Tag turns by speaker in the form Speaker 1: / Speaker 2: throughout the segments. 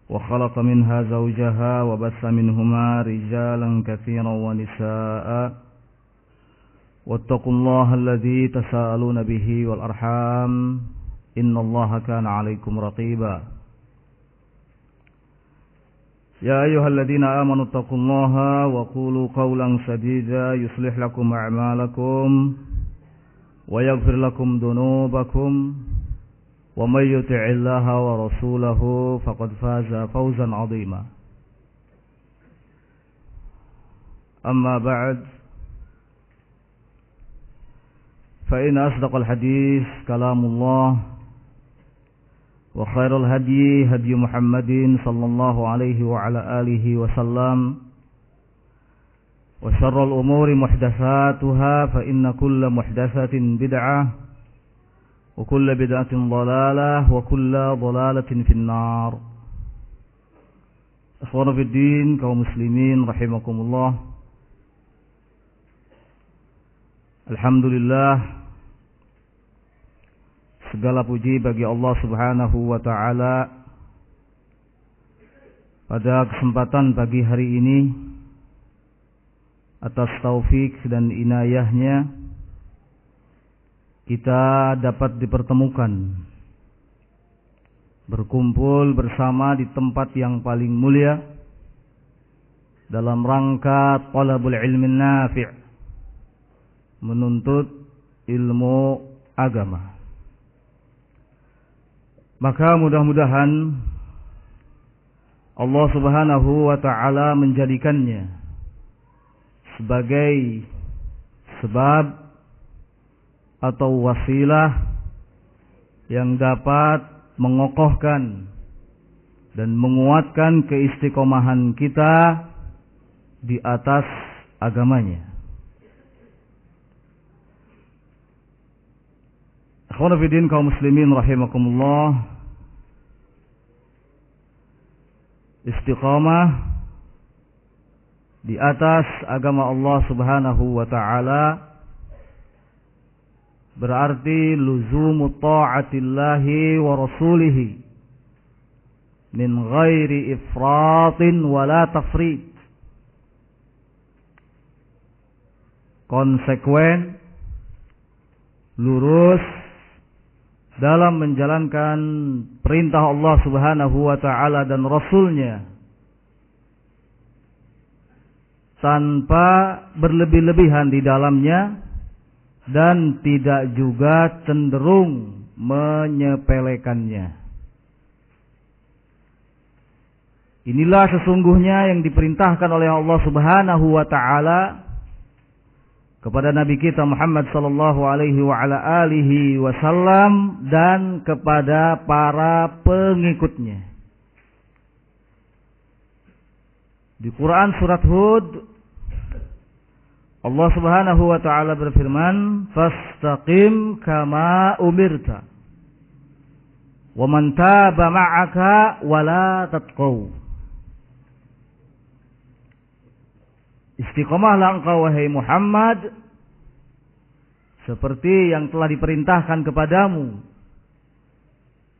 Speaker 1: وخلق منها زوجها وبث منهما رجالا كثيرا ونساء واتقوا الله الذي تساءلون به والأرحام إن الله كان عليكم رقيبا يا أيها الذين آمنوا اتقوا الله وقولوا قولا سديدا يصلح لكم أعمالكم ويغفر لكم ذنوبكم ومن يطع الله ورسوله فقد فاز فوزا عظيما أما بعد فإن أصدق الحديث كلام الله وخير الهدي هدي محمد صلى الله عليه وعلى آله وسلم وشر الأمور محدثاتها فإن كل محدثة بدعة وكل بدعة ضلالة وكل ضلالة في النار. Ikhwan fiddin, kaum muslimin rahimakumullah. Alhamdulillah, segala puji bagi Allah Subhanahu wa taala pada kesempatan pagi hari ini atas taufik dan inayahnya kita dapat dipertemukan, berkumpul bersama di tempat yang paling mulia dalam rangka talabul ilmi nafi', menuntut ilmu agama. Maka mudah-mudahan Allah Subhanahu wa taala menjadikannya sebagai sebab atau wasilah yang dapat mengokohkan dan menguatkan keistiqomahan kita di atas agamanya. Ikhwan fillah kaum muslimin rahimakumullah, istiqamah di atas agama Allah Subhanahu wa taala berarti luzumu ta'atillahi wa rasulihi min ghairi ifratin wala tafrit. Konsekuen, lurus dalam menjalankan perintah Allah Subhanahu wa taala dan Rasulnya tanpa berlebih-lebihan di dalamnya dan tidak juga cenderung menyepelekannya. Inilah sesungguhnya yang diperintahkan oleh Allah Subhanahu wa taala kepada Nabi kita Muhammad sallallahu alaihi wa ala alihi wasallam dan kepada para pengikutnya. Di Quran surat Hud Allah Subhanahu wa taala berfirman, "Fastaqim kama umirta. Wa man taba ma'aka wa la tatqaw." Istiqomahlah engkau wahai Muhammad seperti yang telah diperintahkan kepadamu.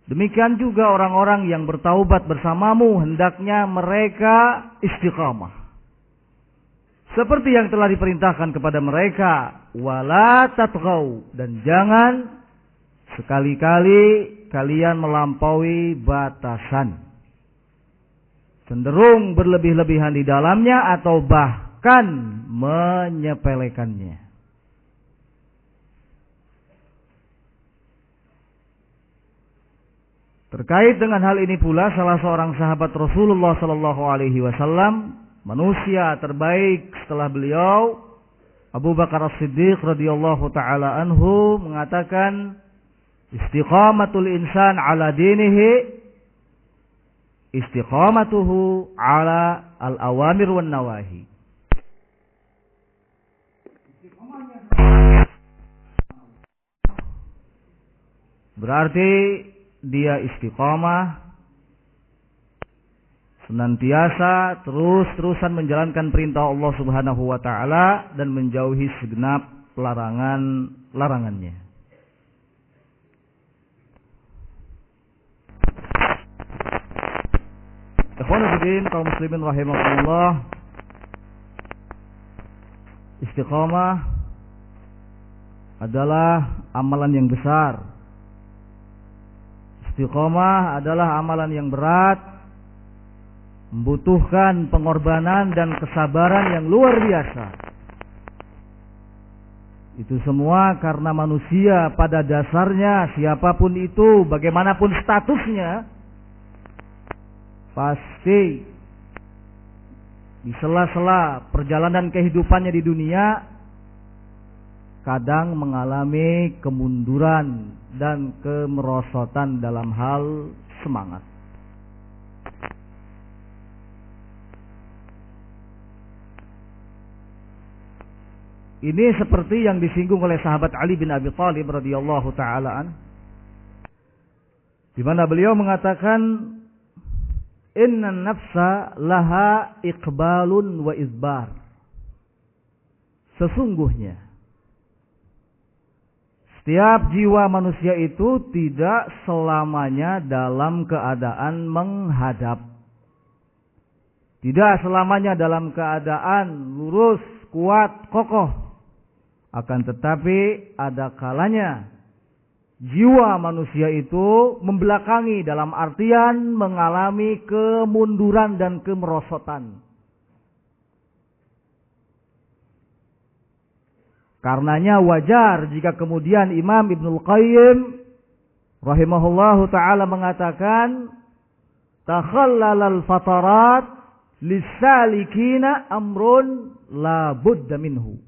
Speaker 1: Demikian juga orang-orang yang bertaubat bersamamu hendaknya mereka istiqamah seperti yang telah diperintahkan kepada mereka, wala tatghaw, dan jangan sekali-kali kalian melampaui batasan, cenderung berlebih-lebihan di dalamnya atau bahkan menyepelekannya. Terkait dengan hal ini pula salah seorang sahabat Rasulullah sallallahu alaihi wasallam, manusia terbaik setelah beliau, Abu Bakar As-Siddiq radhiyallahu taala anhu, mengatakan, istiqamatul insan ala dinihi istiqamatuhu ala al-awamir wan nawahi. Berarti dia istiqamah, senantiasa terus-terusan menjalankan perintah Allah Subhanahu wa taala dan menjauhi segenap larangannya. Ikhwanuddin kaum muslimin rahimakumullah, istiqamah adalah amalan yang besar. Istiqamah adalah amalan yang berat, membutuhkan pengorbanan dan kesabaran yang luar biasa. Itu semua karena manusia pada dasarnya, siapapun itu, bagaimanapun statusnya, pasti di sela-sela perjalanan kehidupannya di dunia kadang mengalami kemunduran dan kemerosotan dalam hal semangat. Ini seperti yang disinggung oleh sahabat Ali bin Abi Thalib radhiyallahu taala an, di mana beliau mengatakan, inna nafsa laha iqbalun wa izbar. Sesungguhnya setiap jiwa manusia itu tidak selamanya dalam keadaan menghadap, tidak selamanya dalam keadaan lurus, kuat, kokoh. Akan tetapi ada kalanya jiwa manusia itu membelakangi, dalam artian mengalami kemunduran dan kemerosotan. Karenanya wajar jika kemudian Imam Ibnul Qayyim rahimahullahu ta'ala mengatakan, takhallalal fatarat lissalikina amrun la budda minhu.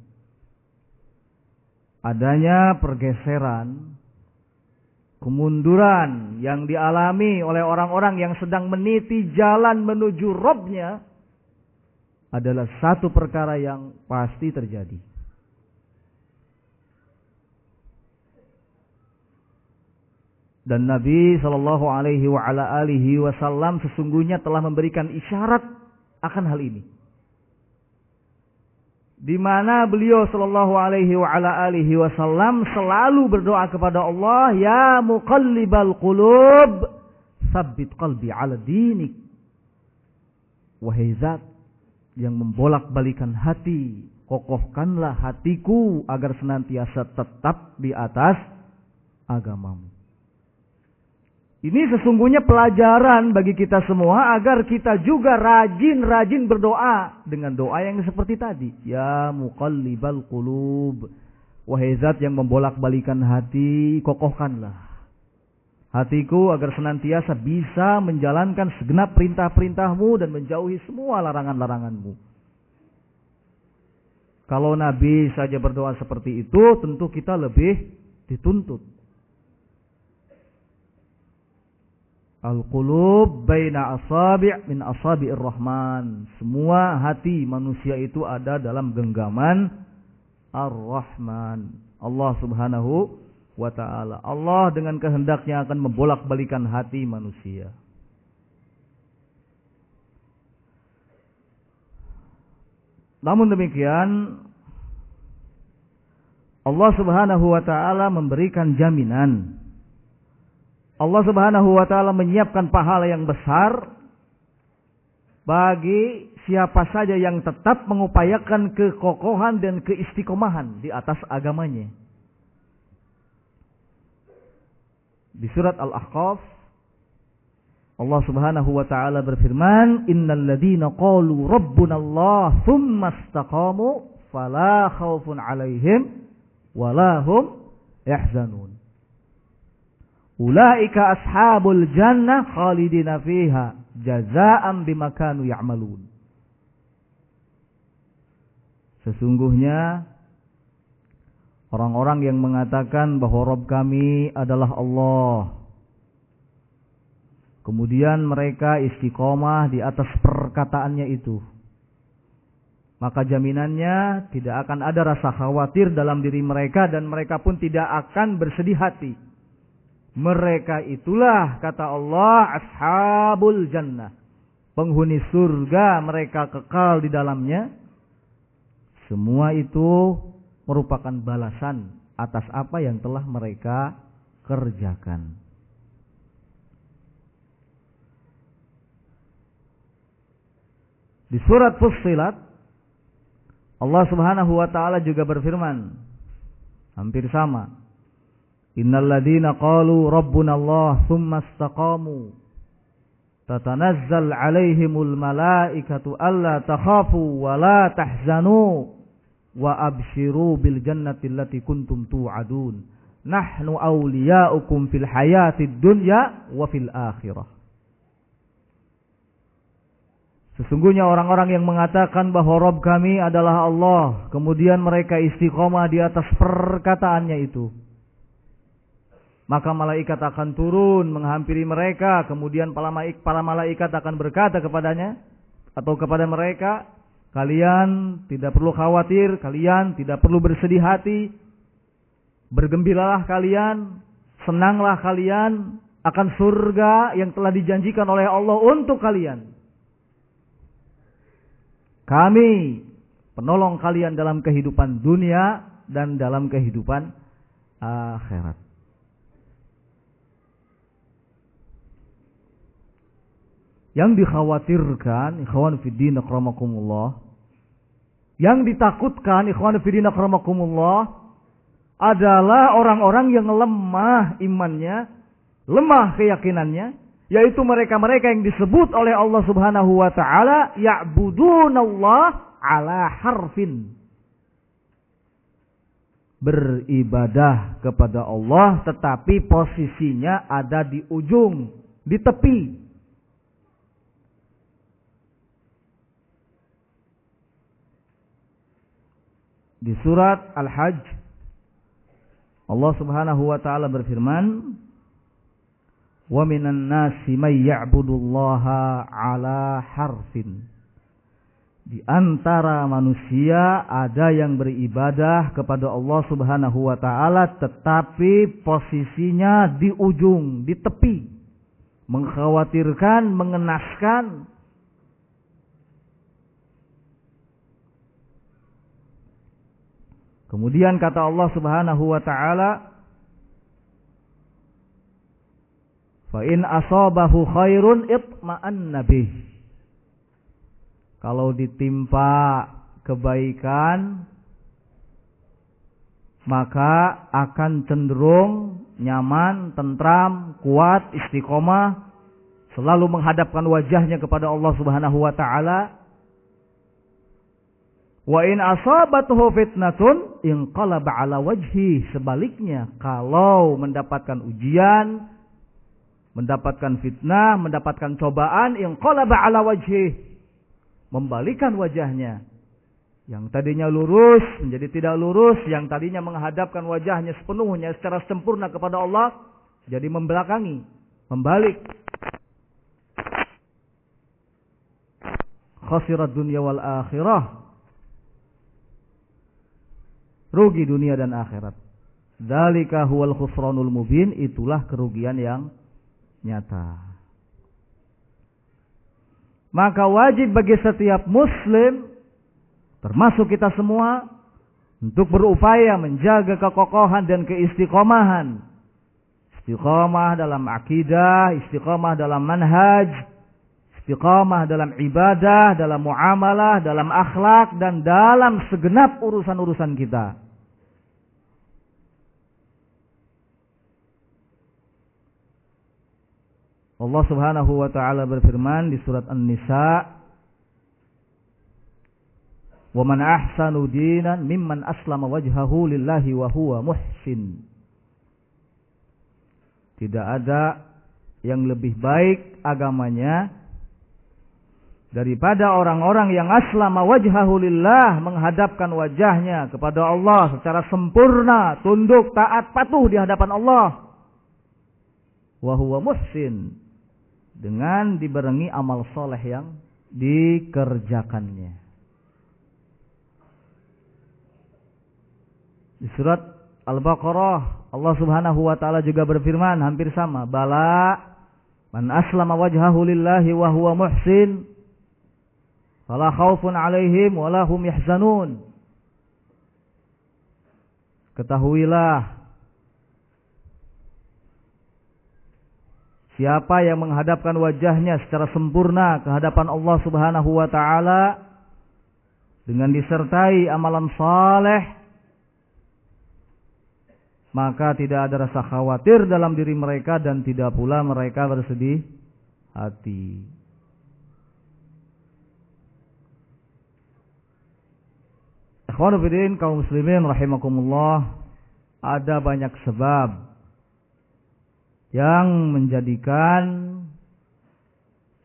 Speaker 1: Adanya pergeseran, kemunduran yang dialami oleh orang-orang yang sedang meniti jalan menuju Rabb-nya adalah satu perkara yang pasti terjadi. Dan Nabi sallallahu alaihi wa ala alihi wasallam sesungguhnya telah memberikan isyarat akan hal ini, di mana beliau sallallahu alaihi wa ala alihi wasallam selalu berdoa kepada Allah, ya muqallibal qulub tsabbit qalbi ala dinik. Wahai zat yang membolak-balikan hati, kokohkanlah hatiku agar senantiasa tetap di atas agamamu. Ini sesungguhnya pelajaran bagi kita semua agar kita juga rajin-rajin berdoa dengan doa yang seperti tadi. Ya muqallibal qulub. Wahai zat yang membolak-balikan hati, kokohkanlah hatiku agar senantiasa bisa menjalankan segenap perintah-perintahmu dan menjauhi semua larangan-laranganmu. Kalau Nabi saja berdoa seperti itu, tentu kita lebih dituntut. Al-qulub baina asabi' min asabi'ir rahman. Semua hati manusia itu ada dalam genggaman Ar-Rahman, Allah subhanahu wa ta'ala. Allah dengan kehendaknya akan membolak-balikan hati manusia. Namun demikian, Allah subhanahu wa ta'ala memberikan jaminan. Allah subhanahu wa ta'ala menyiapkan pahala yang besar bagi siapa saja yang tetap mengupayakan kekokohan dan keistiqomahan di atas agamanya. Di surat Al-Ahqaf, Allah subhanahu wa ta'ala berfirman, innal ladhina qalu rabbunallah thumma istaqamu fala khawfun alaihim walahum yahzanun. Ulaika ashabul jannah khalidina fiha jazaa'an bima kanu ya'malun. Sesungguhnya orang-orang yang mengatakan bahwa Rabb kami adalah Allah, kemudian mereka istiqomah di atas perkataannya itu, maka jaminannya tidak akan ada rasa khawatir dalam diri mereka dan mereka pun tidak akan bersedih hati. Mereka itulah, kata Allah, ashabul jannah, penghuni surga, mereka kekal di dalamnya. Semua itu merupakan balasan atas apa yang telah mereka kerjakan. Di surat Fussilat Allah Subhanahu wa taala juga berfirman hampir sama. Innal ladzina qalu rabbunallah tsumma istaqamu tatanazzal 'alaihimul malaikatu alla takhafu wa la tahzanu wa abshiru bil jannati allati kuntum tu'adun nahnu awliya'ukum fil hayatid dunya wa fil akhirah. Sesungguhnya orang-orang yang mengatakan bahwa Rabb kami adalah Allah, kemudian mereka istiqomah di atas perkataannya itu, maka malaikat akan turun menghampiri mereka, kemudian para malaikat akan berkata kepadanya atau kepada mereka, kalian tidak perlu khawatir, kalian tidak perlu bersedih hati, bergembiralah kalian, senanglah kalian akan surga yang telah dijanjikan oleh Allah untuk kalian. Kami penolong kalian dalam kehidupan dunia dan dalam kehidupan akhirat. Yang dikhawatirkan, ikhwan fiddin akramakumullah, yang ditakutkan, ikhwan fiddin akramakumullah, adalah orang-orang yang lemah imannya, lemah keyakinannya, yaitu mereka-mereka yang disebut oleh Allah Subhanahu wa taala ya'budunallah ala harfin. Beribadah kepada Allah tetapi posisinya ada di ujung, di tepi. Di surat Al-Hajj Allah Subhanahu wa taala berfirman, wa minan nasi may ya'budullaha ala harfin. Di antara manusia ada yang beribadah kepada Allah Subhanahu wa taala tetapi posisinya di ujung, di tepi. Mengkhawatirkan, mengenaskan. Kemudian kata Allah Subhanahu wa taala, fa in asabahu khairun itma'anna bih. Kalau ditimpa kebaikan maka akan cenderung nyaman, tentram, kuat, istiqomah, selalu menghadapkan wajahnya kepada Allah Subhanahu wa taala. Wa in asabathu fitnatun inqalaba ala wajhi. Sebaliknya, kalau mendapatkan ujian, mendapatkan fitnah, mendapatkan cobaan, inqalaba ala wajhi, membalikan wajahnya. Yang tadinya lurus menjadi tidak lurus, yang tadinya menghadapkan wajahnya sepenuhnya secara sempurna kepada Allah jadi membelakangi, membalik. Khasirat dunya wal akhirah. Rugi dunia dan akhirat. Dzalika huwal khusranul mubin, itulah kerugian yang nyata. Maka wajib bagi setiap muslim, termasuk kita semua, untuk berupaya menjaga kekokohan dan keistiqomahan. Istiqomah dalam akidah, istiqomah dalam manhaj, istiqomah dalam ibadah, dalam muamalah, dalam akhlak, dan dalam segenap urusan-urusan kita. Allah Subhanahu wa taala berfirman di surat An-Nisa, "Wa man ahsanu dinan mimman aslama wajhahu lillahi wa huwa muhsin." Tidak ada yang lebih baik agamanya daripada orang-orang yang aslama wajhahu lillah, menghadapkan wajahnya kepada Allah secara sempurna, tunduk, taat, patuh di hadapan Allah. Wa huwa muhsin, dengan dibarengi amal soleh yang dikerjakannya. Di surat Al-Baqarah Allah Subhanahu wa taala juga berfirman hampir sama, bala man aslama wajhahu lillahi wa huwa muhsin fala khaufun alaihim wa la hum yahzanun. Ketahuilah, Siapa yang menghadapkan wajahnya secara sempurna ke hadapan Allah Subhanahu wa taala dengan disertai amalan saleh, maka tidak ada rasa khawatir dalam diri mereka dan tidak pula mereka bersedih hati. Ikhwanu fillah kaum muslimin rahimakumullah, ada banyak sebab yang menjadikan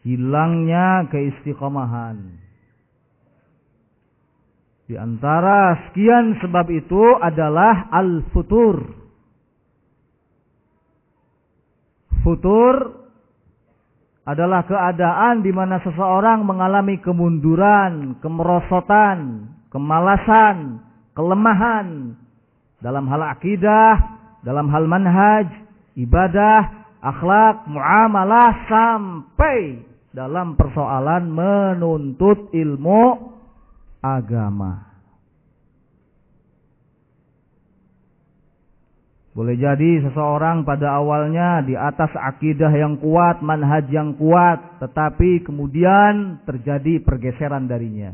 Speaker 1: hilangnya keistiqomahan. Di antara sekian sebab itu adalah al-futur. Futur adalah keadaan di mana seseorang mengalami kemunduran, kemerosotan, kemalasan, kelemahan dalam hal akidah, dalam hal manhaj, ibadah, akhlak, muamalah, sampai dalam persoalan menuntut ilmu agama. Boleh jadi seseorang pada awalnya di atas akidah yang kuat, manhaj yang kuat, tetapi kemudian terjadi pergeseran darinya.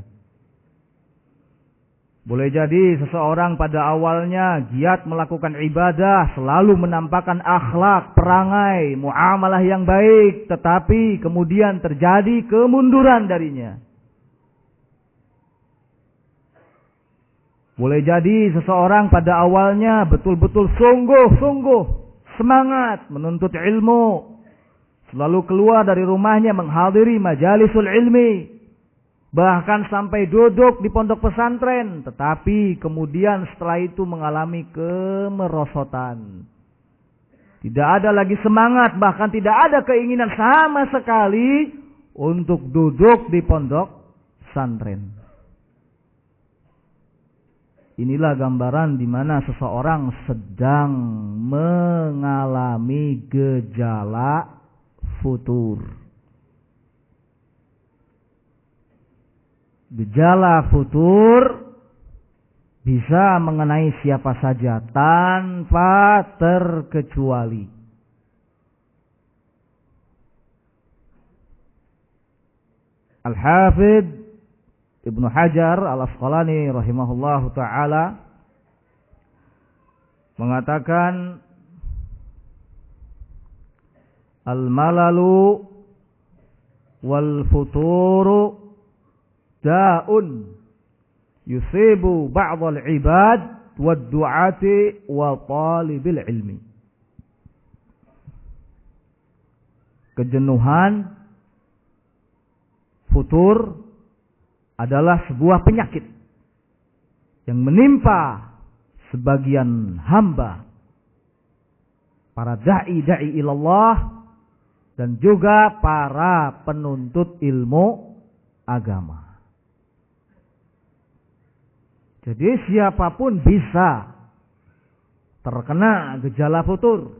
Speaker 1: Boleh jadi seseorang pada awalnya giat melakukan ibadah, selalu menampakkan akhlak, perangai, muamalah yang baik, tetapi kemudian terjadi kemunduran darinya. Boleh jadi seseorang pada awalnya betul-betul sungguh-sungguh semangat menuntut ilmu, selalu keluar dari rumahnya menghadiri majalisul ilmi, bahkan sampai duduk di pondok pesantren, tetapi kemudian setelah itu mengalami kemerosotan. Tidak ada lagi semangat, bahkan tidak ada keinginan sama sekali untuk duduk di pondok pesantren. Inilah gambaran di mana seseorang sedang mengalami gejala futur. Gejala futur bisa mengenai siapa saja tanpa terkecuali. Al-Hafidh Ibnu Hajar Al-Asqalani rahimahullahu ta'ala mengatakan, al-malalu wal futuru da'un yusibu ba'dal ibad wad du'ati wa talibil ilmi. Kejenuhan, futur adalah sebuah penyakit yang menimpa sebagian hamba, para da'i ilallah, dan juga para penuntut ilmu agama. Jadi siapapun bisa terkena gejala futur,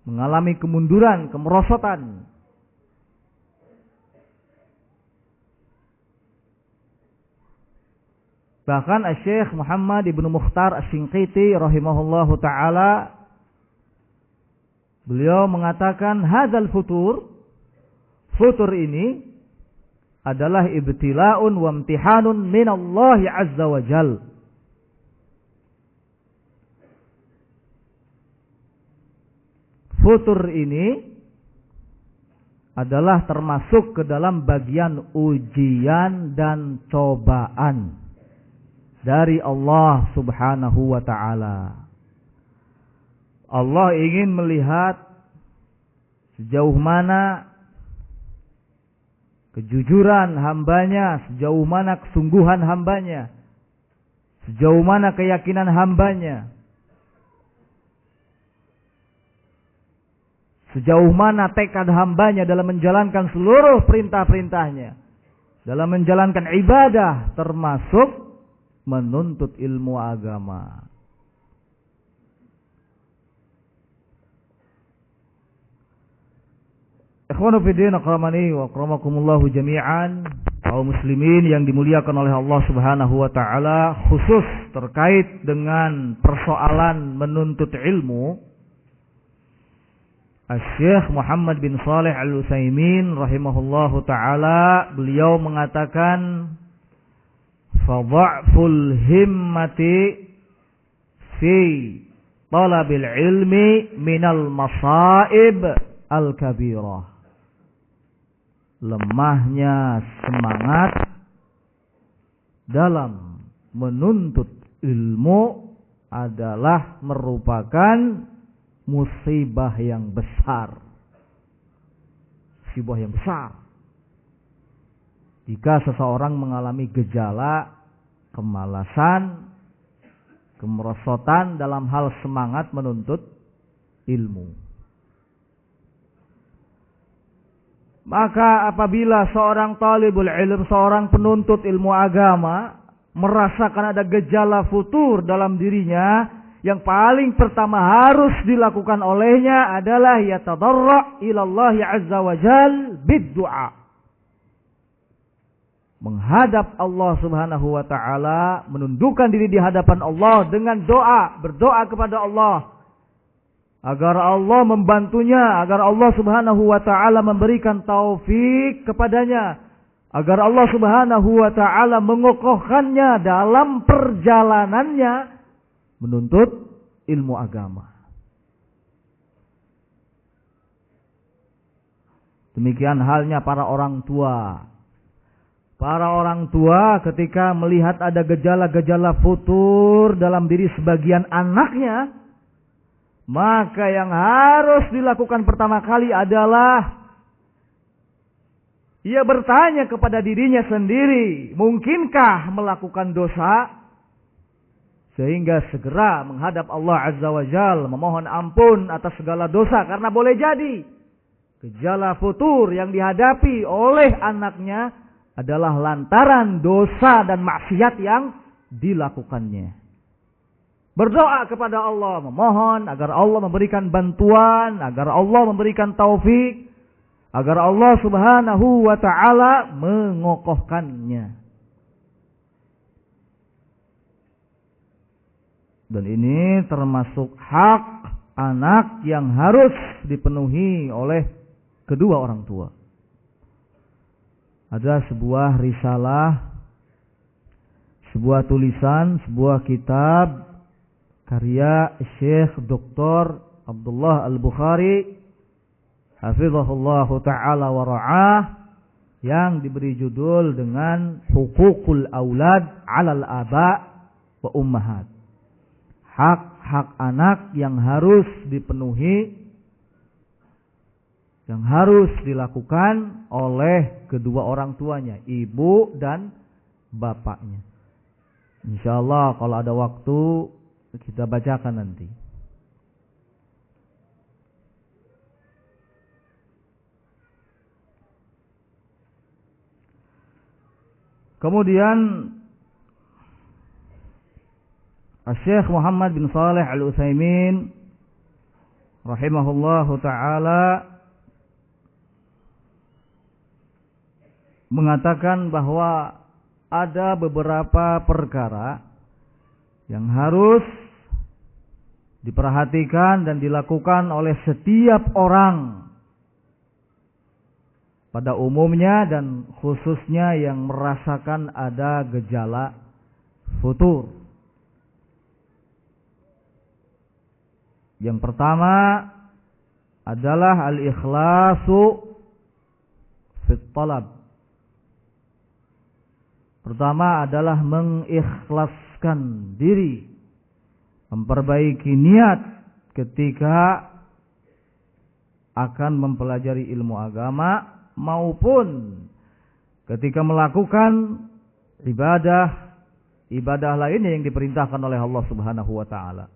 Speaker 1: mengalami kemunduran, kemerosotan. Bahkan Syekh Muhammad Ibnu Mukhtar Asy-Shinqiti rahimahullahu ta'ala, beliau mengatakan, hadzal futur, futur ini adalah ibtila'un wa imtihanun minallahi azza wa jal. Futur ini adalah termasuk ke dalam bagian ujian dan cobaan dari Allah Subhanahu wa ta'ala. Allah ingin melihat sejauh mana kejujuran hambanya, sejauh mana kesungguhan hambanya, sejauh mana keyakinan hambanya, sejauh mana tekad hambanya dalam menjalankan seluruh perintah-perintahnya, dalam menjalankan ibadah termasuk menuntut ilmu agama. Ikhwanu fiddin, akramani wa akramakumullahu jami'an, kaum muslimin yang dimuliakan oleh Allah Subhanahu wa ta'ala, khusus terkait dengan persoalan menuntut ilmu, Syekh Muhammad bin Shalih Al-Utsaimin rahimahullahu taala, beliau mengatakan fadha'ful himmati fi talabil ilmi minal masaib al-kabirah. Lemahnya semangat dalam menuntut ilmu adalah merupakan musibah yang besar. Musibah yang besar. Jika seseorang mengalami gejala kemalasan, kemerosotan dalam hal semangat menuntut ilmu. Maka apabila seorang talibul ilm, seorang penuntut ilmu agama, merasakan ada gejala futur dalam dirinya, yang paling pertama harus dilakukan olehnya adalah yatadarra' ilallah azza wa jal bid-du'a. Menghadap Allah subhanahu wa ta'ala, menundukkan diri di hadapan Allah dengan doa, berdoa kepada Allah agar Allah membantunya, agar Allah subhanahu wa ta'ala memberikan taufik kepadanya, agar Allah subhanahu wa ta'ala mengokohkannya dalam perjalanannya menuntut ilmu agama. Demikian halnya para orang tua. Para orang tua ketika melihat ada gejala-gejala futur dalam diri sebagian anaknya, maka yang harus dilakukan pertama kali adalah ia bertanya kepada dirinya sendiri, mungkinkah melakukan dosa? Sehingga segera menghadap Allah Azza wa Jal, memohon ampun atas segala dosa. Karena boleh jadi gejala futur yang dihadapi oleh anaknya adalah lantaran dosa dan maksiat yang dilakukannya. Berdoa kepada Allah, memohon agar Allah memberikan bantuan, agar Allah memberikan taufik, agar Allah subhanahu wa ta'ala mengokohkannya. Dan ini termasuk hak anak yang harus dipenuhi oleh kedua orang tua. Ada sebuah risalah, sebuah tulisan, sebuah kitab karya Syekh Dr. Abdullah Al-Bukhari hafizahullahu ta'ala wa ra'ah, yang diberi judul dengan Huququl Aulad 'alal Aba' wa Ummahat. Hak-hak anak yang harus dipenuhi, yang harus dilakukan oleh kedua orang tuanya, ibu dan bapaknya. Insyaallah kalau ada waktu kita bacakan nanti. Kemudian Syekh Muhammad bin Shalih Al-Utsaimin rahimahullahu ta'ala mengatakan bahwa ada beberapa perkara yang harus diperhatikan dan dilakukan oleh setiap orang pada umumnya dan khususnya yang merasakan ada gejala futur. Yang pertama adalah al-ikhlasu fit talab. Pertama adalah mengikhlaskan diri, memperbaiki niat ketika akan mempelajari ilmu agama maupun ketika melakukan ibadah lainnya yang diperintahkan oleh Allah Subhanahu wa taala.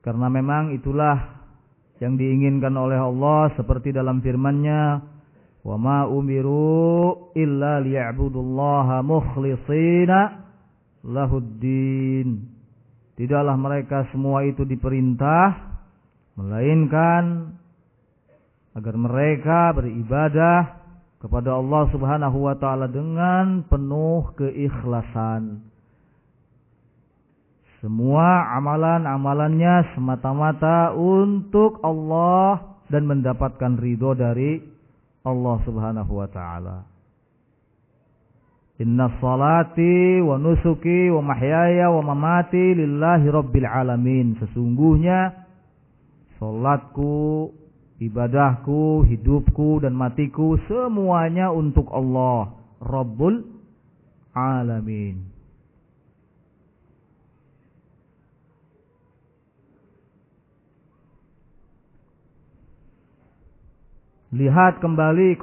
Speaker 1: Karena memang itulah yang diinginkan oleh Allah seperti dalam firman-Nya, "Wa ma umiru illa liya'budullaha mukhlishina lahuddin." Tidaklah mereka semua itu diperintah melainkan agar mereka beribadah kepada Allah Subhanahu wa taala dengan penuh keikhlasan. Semua amalan-amalannya semata-mata untuk Allah dan mendapatkan ridho dari Allah Subhanahu wa taala. Inna salati wa nusuki wa mahyaya wa mamati lillahi rabbil alamin. Sesungguhnya salatku, ibadahku, hidupku dan matiku semuanya untuk Allah Rabbul alamin. Lihat kembali,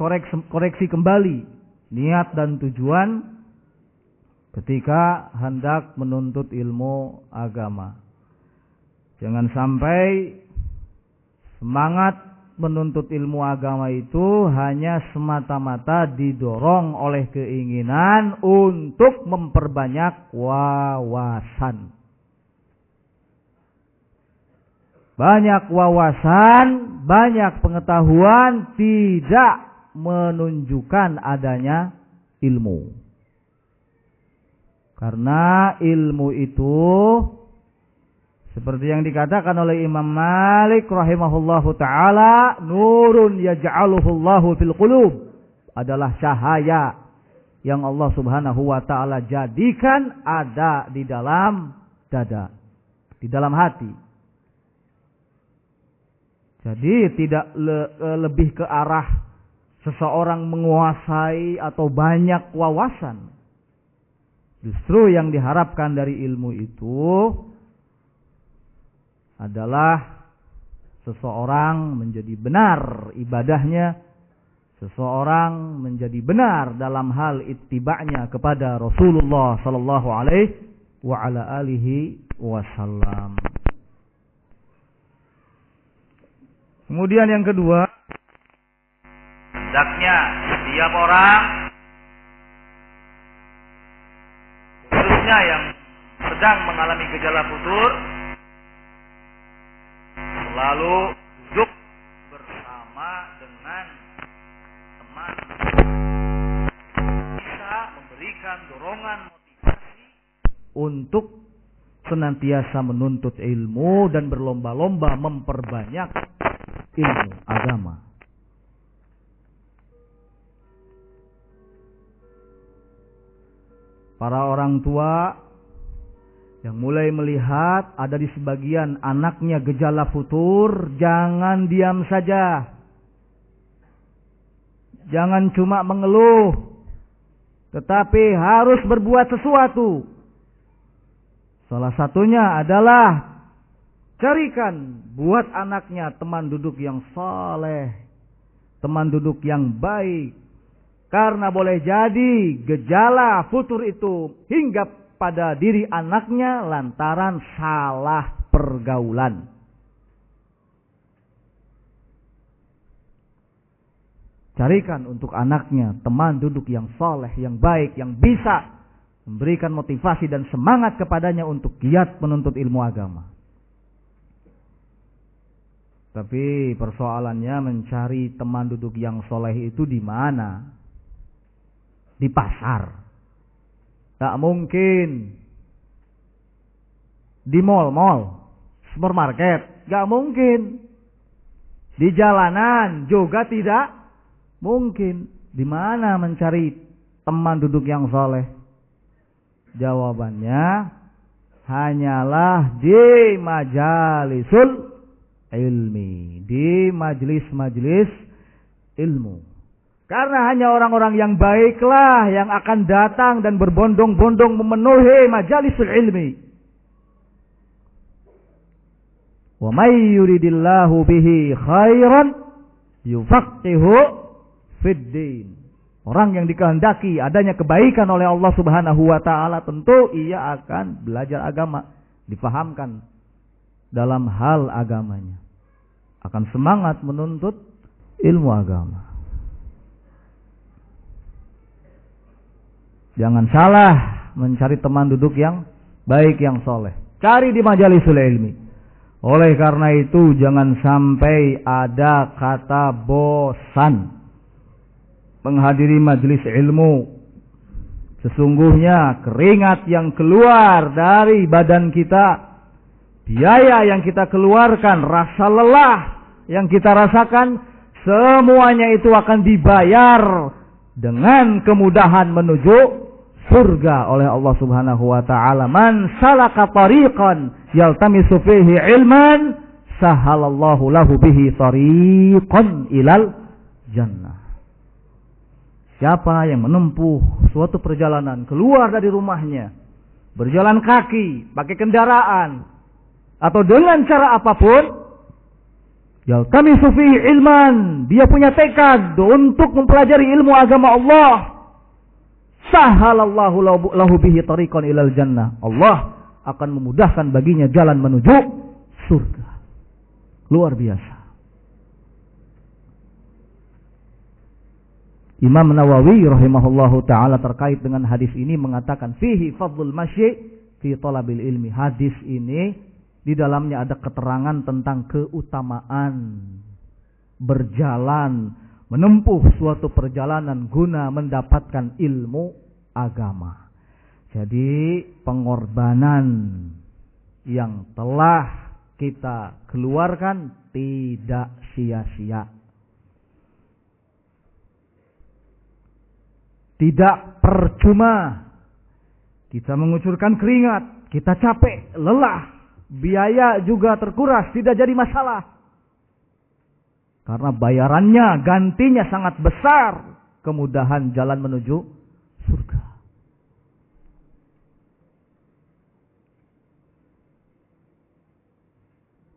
Speaker 1: koreksi kembali niat dan tujuan ketika hendak menuntut ilmu agama. Jangan sampai semangat menuntut ilmu agama itu hanya semata-mata didorong oleh keinginan untuk memperbanyak wawasan. Banyak wawasan, banyak pengetahuan tidak menunjukkan adanya ilmu. Karena ilmu itu seperti yang dikatakan oleh Imam Malik rahimahullahu taala, nurun yaj'aluhullahu fil qulub, adalah cahaya yang Allah Subhanahu wa taala jadikan ada di dalam dada, di dalam hati. Jadi tidak lebih ke arah seseorang menguasai atau banyak wawasan. Justru yang diharapkan dari ilmu itu adalah seseorang menjadi benar ibadahnya, seseorang menjadi benar dalam hal ittiba'nya kepada Rasulullah sallallahu alaihi wa ala alihi wasallam. Kemudian yang kedua, hendaknya setiap orang, khususnya yang sedang mengalami gejala futur, selalu duduk bersama dengan teman, bisa memberikan dorongan motivasi untuk senantiasa menuntut ilmu dan berlomba-lomba memperbanyak ilmu agama. Para orang tua yang mulai melihat ada di sebagian anaknya gejala futur, jangan diam saja. Jangan cuma mengeluh, tetapi harus berbuat sesuatu. Salah satunya adalah carikan buat anaknya teman duduk yang saleh, teman duduk yang baik. Karena boleh jadi gejala futur itu hinggap pada diri anaknya lantaran salah pergaulan. Carikan untuk anaknya teman duduk yang saleh, yang baik, yang bisa memberikan motivasi dan semangat kepadanya untuk giat menuntut ilmu agama. Tapi persoalannya mencari teman duduk yang soleh itu di mana? Di pasar. Tak mungkin. Di mal-mal, supermarket, gak mungkin. Di jalanan juga tidak mungkin. Di mana mencari teman duduk yang soleh? Jawabannya hanyalah di majalisul ilmi, di majlis-majlis ilmu. Karena hanya orang-orang yang baiklah yang akan datang dan berbondong-bondong memenuhi majalisul ilmi. Wa may yuridillahu bihi khairan yufaqihu fid din. Orang yang dikehendaki adanya kebaikan oleh Allah Subhanahu wa taala, tentu ia akan belajar agama, difahamkan dalam hal agamanya, akan semangat menuntut ilmu agama. Jangan salah mencari teman duduk yang baik, yang soleh. Cari di majalisul ilmi. Oleh karena itu jangan sampai ada kata bosan menghadiri majelis ilmu. Sesungguhnya keringat yang keluar dari badan kita, biaya yang kita keluarkan, rasa lelah yang kita rasakan, semuanya itu akan dibayar dengan kemudahan menuju surga oleh Allah Subhanahu wa taala. Man salaka tariqan yaltamisu fihi ilman sahalallahu lahu bihi tariqan ilal jannah. Siapa yang menempuh suatu perjalanan keluar dari rumahnya, berjalan kaki, pakai kendaraan, atau dengan cara apapun, yaltamisu fihi ilman, dia punya tekad untuk mempelajari ilmu agama Allah, sahalallahu lahu bihi tariqan ilal jannah. Allah akan memudahkan baginya jalan menuju surga. Luar biasa. Imam Nawawi rahimahullahu ta'ala terkait dengan hadis ini mengatakan fihi fadlul masyi fi talabil ilmi. Hadis ini di dalamnya ada keterangan tentang keutamaan berjalan, menempuh suatu perjalanan guna mendapatkan ilmu agama. Jadi pengorbanan yang telah kita keluarkan tidak sia-sia. Tidak percuma kita mengucurkan keringat, kita capek, lelah, biaya juga terkuras, tidak jadi masalah. Karena bayarannya, gantinya sangat besar, kemudahan jalan menuju surga.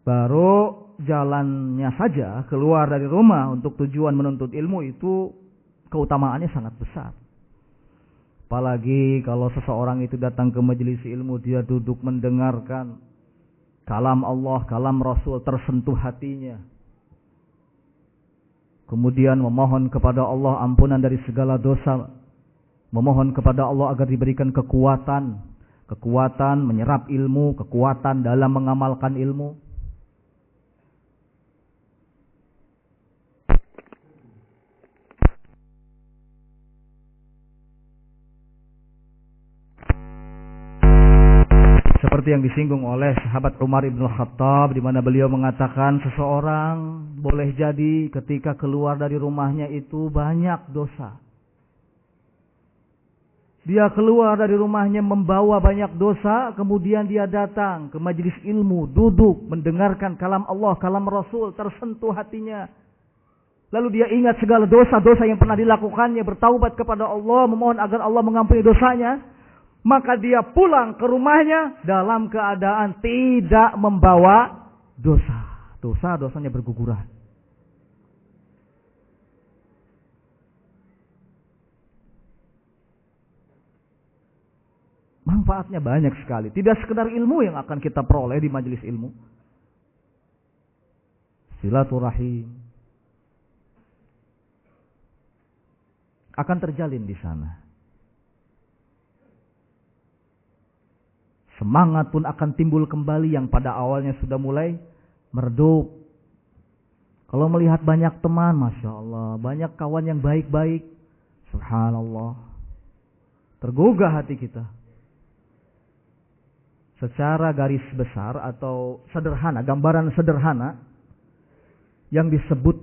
Speaker 1: Baru jalannya saja keluar dari rumah untuk tujuan menuntut ilmu itu keutamaannya sangat besar. Apalagi kalau seseorang itu datang ke majelis ilmu, dia duduk mendengarkan kalam Allah, kalam Rasul, tersentuh hatinya. Kemudian memohon kepada Allah ampunan dari segala dosa. Memohon kepada Allah agar diberikan kekuatan. Kekuatan menyerap ilmu, kekuatan dalam mengamalkan ilmu. Seperti yang disinggung oleh sahabat Umar ibn Khattab, di mana beliau mengatakan seseorang boleh jadi ketika keluar dari rumahnya itu banyak dosa. Dia keluar dari rumahnya membawa banyak dosa, kemudian dia datang ke majelis ilmu, duduk mendengarkan kalam Allah, kalam Rasul, tersentuh hatinya. Lalu dia ingat segala dosa-dosa yang pernah dilakukannya, bertaubat kepada Allah, memohon agar Allah mengampuni dosanya. Maka dia pulang ke rumahnya dalam keadaan tidak membawa dosa. Dosa-dosanya berguguran. Manfaatnya banyak sekali. Tidak sekedar ilmu yang akan kita peroleh di majelis ilmu. Silaturahim akan terjalin di sana. Semangat pun akan timbul kembali yang pada awalnya sudah mulai meredup. Kalau melihat banyak teman, Masya Allah, banyak kawan yang baik-baik, Subhanallah, tergugah hati kita. Secara garis besar atau sederhana, gambaran sederhana, yang disebut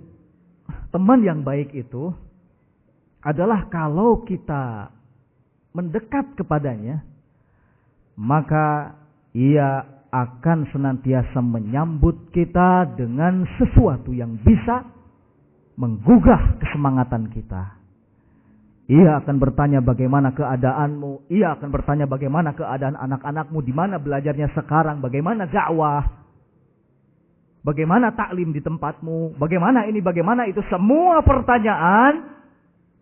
Speaker 1: teman yang baik itu adalah kalau kita mendekat kepadanya, maka ia akan senantiasa menyambut kita dengan sesuatu yang bisa menggugah kesemangatan kita. Ia akan bertanya bagaimana keadaanmu, ia akan bertanya bagaimana keadaan anak-anakmu, di mana belajarnya sekarang, bagaimana dakwah, bagaimana taklim di tempatmu, bagaimana ini, bagaimana itu, semua pertanyaan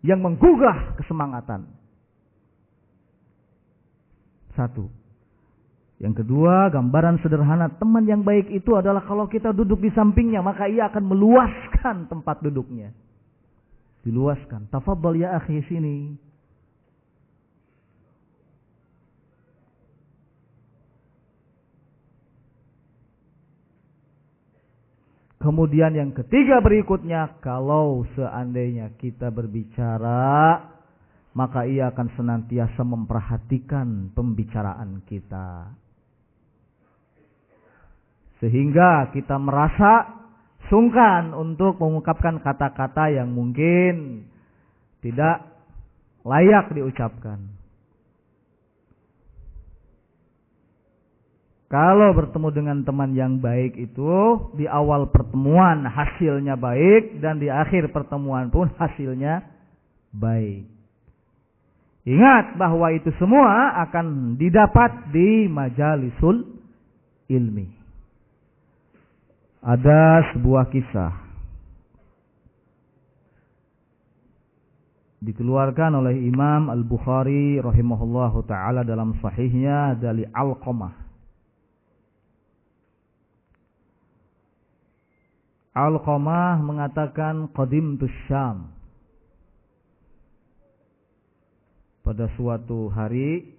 Speaker 1: yang menggugah kesemangatan. Satu. Yang kedua, gambaran sederhana teman yang baik itu adalah kalau kita duduk di sampingnya, maka ia akan meluaskan tempat duduknya. Diluaskan. Tafadhal ya akhi, sini. Kemudian yang ketiga berikutnya, kalau seandainya kita berbicara maka ia akan senantiasa memperhatikan pembicaraan kita. Sehingga kita merasa sungkan untuk mengungkapkan kata-kata yang mungkin tidak layak diucapkan. Kalau bertemu dengan teman yang baik itu, di awal pertemuan hasilnya baik, dan di akhir pertemuan pun hasilnya baik. Ingat bahwa itu semua akan didapat di majalisul ilmi. Ada sebuah kisah dikeluarkan oleh Imam Al-Bukhari rahimahullahu ta'ala dalam sahihnya dari Alqamah. Alqamah mengatakan qadimtus Syam. Pada suatu hari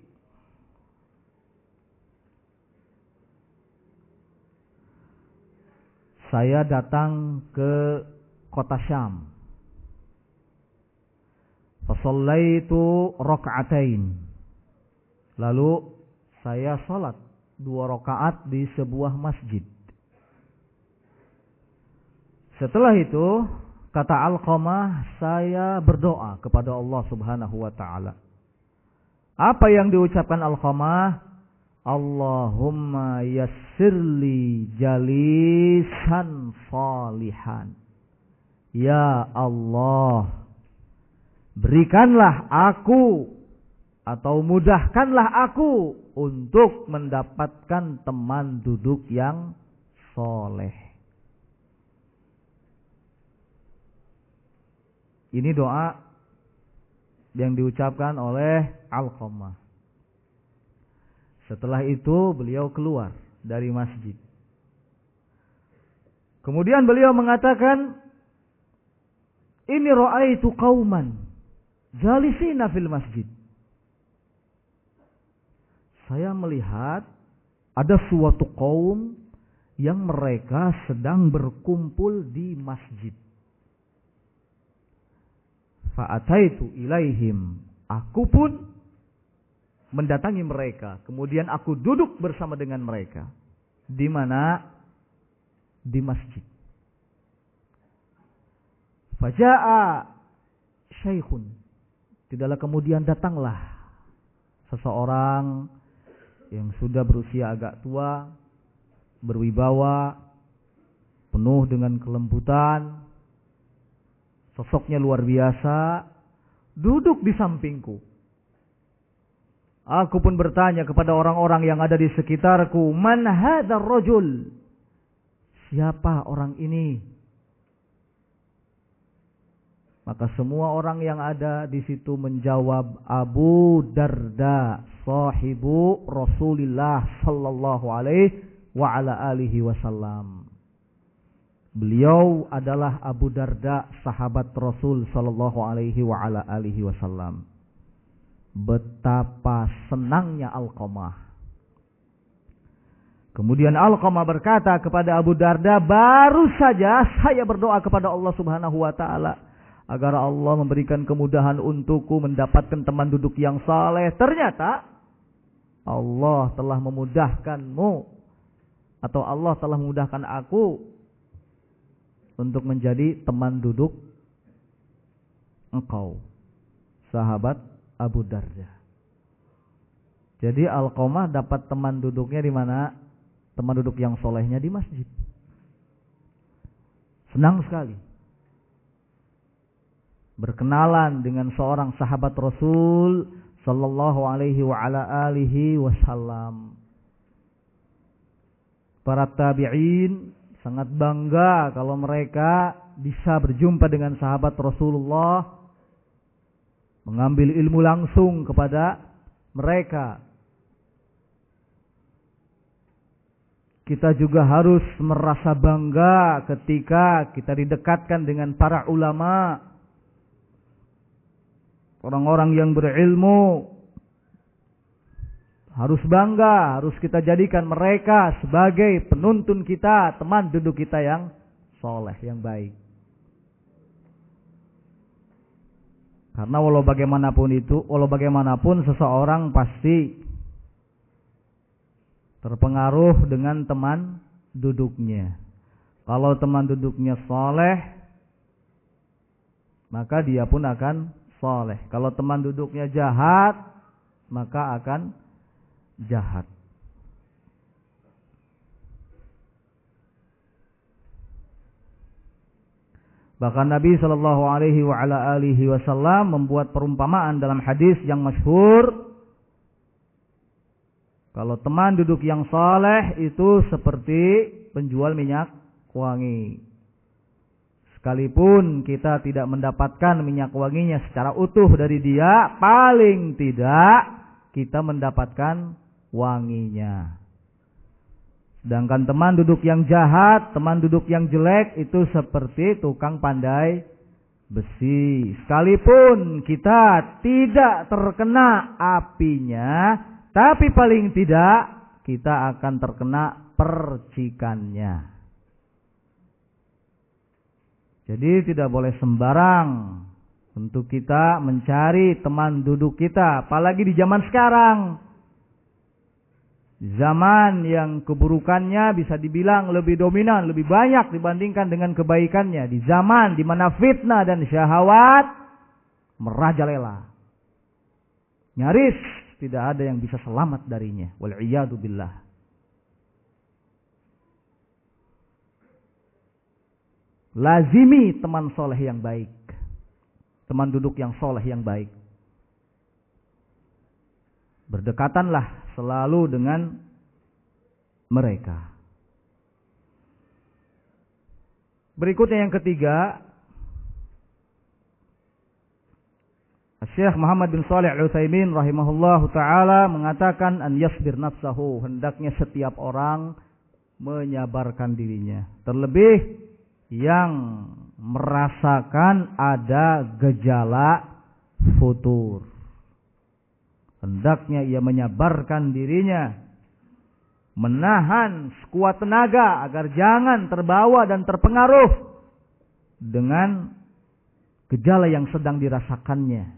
Speaker 1: saya datang ke kota Syam. Fasallaitu raka'atain. Lalu saya salat 2 rakaat di sebuah masjid. Setelah itu, kata Alqamah, saya berdoa kepada Allah Subhanahu wa taala. Apa yang diucapkan Alqamah? Allahumma yassirli jalisan salihan. Ya Allah, berikanlah aku atau mudahkanlah aku untuk mendapatkan teman duduk yang soleh. Ini doa yang diucapkan oleh Alqamah. Setelah itu beliau keluar dari masjid. Kemudian beliau mengatakan, "Ini ra'aitu qauman jalisina fil masjid." Saya melihat ada suatu kaum yang mereka sedang berkumpul di masjid. Fa'ataitu ilaihim. Aku pun mendatangi mereka. Kemudian aku duduk bersama dengan mereka. Di mana? Di masjid. Faja'a syaikhun. Tidaklah kemudian datanglah seseorang yang sudah berusia agak tua, berwibawa, penuh dengan kelembutan. Sosoknya luar biasa, duduk di sampingku. Aku pun bertanya kepada orang-orang yang ada di sekitarku, "Man hadzal rajul?" Siapa orang ini? Maka semua orang yang ada di situ menjawab, Abu Darda, sahibu Rasulullah sallallahu alaihi wa ala alihi wasallam. Beliau adalah Abu Darda, sahabat Rasul sallallahu alaihi wa ala alihi wasallam. Betapa senangnya Alqamah. Kemudian Alqamah berkata kepada Abu Darda, "Baru saja saya berdoa kepada Allah Subhanahu wa taala agar Allah memberikan kemudahan untukku mendapatkan teman duduk yang saleh. Ternyata Allah telah memudahkanmu, atau Allah telah memudahkan aku untuk menjadi teman duduk engkau, sahabat Abu Darda." Jadi Alqamah dapat teman duduknya di mana? Teman duduk yang solehnya di masjid. Senang sekali berkenalan dengan seorang sahabat Rasul sallallahu alaihi wa ala alihi wasallam. Para tabi'in sangat bangga kalau mereka bisa berjumpa dengan sahabat Rasulullah, mengambil ilmu langsung kepada mereka. Kita juga harus merasa bangga ketika kita didekatkan dengan para ulama, orang-orang yang berilmu. Harus bangga, harus kita jadikan mereka sebagai penuntun kita, teman duduk kita yang soleh, yang baik. Karena walau bagaimanapun seseorang pasti terpengaruh dengan teman duduknya. Kalau teman duduknya soleh, maka dia pun akan soleh. Kalau teman duduknya jahat, maka akan jahat. Bahkan Nabi Shallallahu Alaihi Wasallam membuat perumpamaan dalam hadis yang masyhur. Kalau teman duduk yang soleh itu seperti penjual minyak wangi. Sekalipun kita tidak mendapatkan minyak wanginya secara utuh dari dia, paling tidak kita mendapatkan wanginya. Sedangkan teman duduk yang jahat, teman duduk yang jelek itu seperti tukang pandai besi. Sekalipun kita tidak terkena apinya, tapi paling tidak kita akan terkena percikannya. Jadi tidak boleh sembarang untuk kita mencari teman duduk kita, apalagi di zaman sekarang. Zaman yang keburukannya bisa dibilang lebih dominan, lebih banyak dibandingkan dengan kebaikannya. Di zaman di mana fitnah dan syahwat merajalela. Nyaris tidak ada yang bisa selamat darinya. Wal'iyadu billah. Lazimi teman soleh yang baik. Teman duduk yang soleh yang baik. Berdekatanlah selalu dengan mereka. Berikutnya yang ketiga, Syekh Muhammad bin Shalih Al-Utsaimin rahimahullahu taala mengatakan an yasbir nafsahu, hendaknya setiap orang menyabarkan dirinya, terlebih yang merasakan ada gejala futur. Hendaknya ia menyabarkan dirinya, menahan sekuat tenaga agar jangan terbawa dan terpengaruh dengan gejala yang sedang dirasakannya.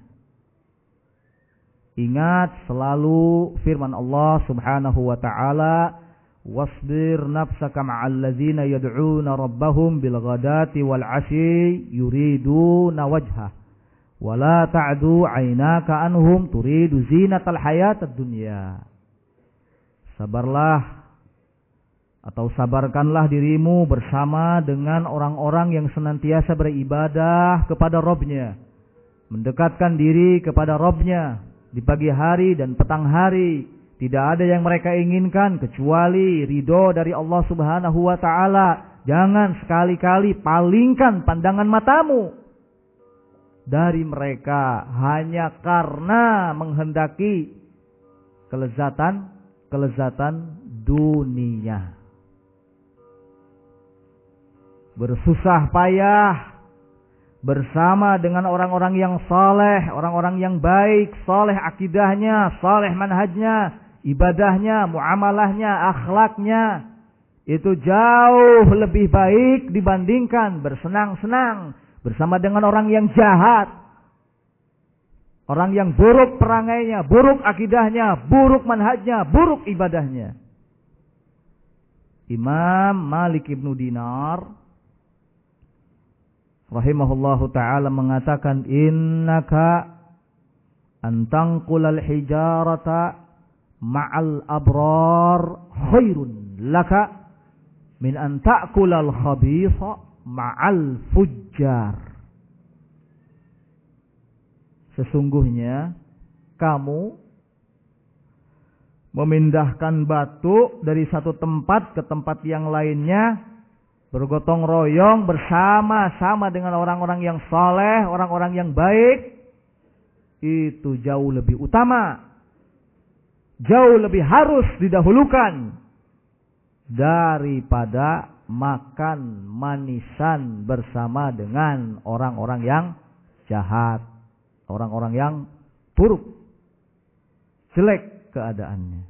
Speaker 1: Ingat selalu firman Allah Subhanahu wa taala, wasbir nafsaka ma'al ladzina yad'una rabbahum bil ghadati wal 'ashyi yuriduna wajha wa la ta'du 'ainaka anhum turidu zinatal hayatad dunya. Sabarlah atau sabarkanlah dirimu bersama dengan orang-orang yang senantiasa beribadah kepada Rabb-Nya, mendekatkan diri kepada Rabb-Nya di pagi hari dan petang hari. Tidak ada yang mereka inginkan kecuali ridho dari Allah Subhanahu wa taala. Jangan sekali-kali palingkan pandangan matamu dari mereka hanya karena menghendaki kelezatan dunia. Bersusah payah bersama dengan orang-orang yang saleh, orang-orang yang baik, saleh akidahnya, saleh manhajnya, ibadahnya, muamalahnya, akhlaknya. Itu jauh lebih baik dibandingkan bersenang-senang bersama dengan orang yang jahat. Orang yang buruk perangainya, buruk akidahnya, buruk manhajnya, buruk ibadahnya. Imam Malik ibn Dinar rahimahullahu ta'ala mengatakan, innaka antangqulal hijarata ma'al abrar khairun laka min an ta'kulal khabitha ma'al fujjar. Sesungguhnya kamu memindahkan batu dari satu tempat ke tempat yang lainnya, bergotong royong bersama-sama dengan orang-orang yang saleh, orang-orang yang baik, itu jauh lebih utama, jauh lebih harus didahulukan daripada makan manisan bersama dengan orang-orang yang jahat, orang-orang yang buruk, jelek keadaannya.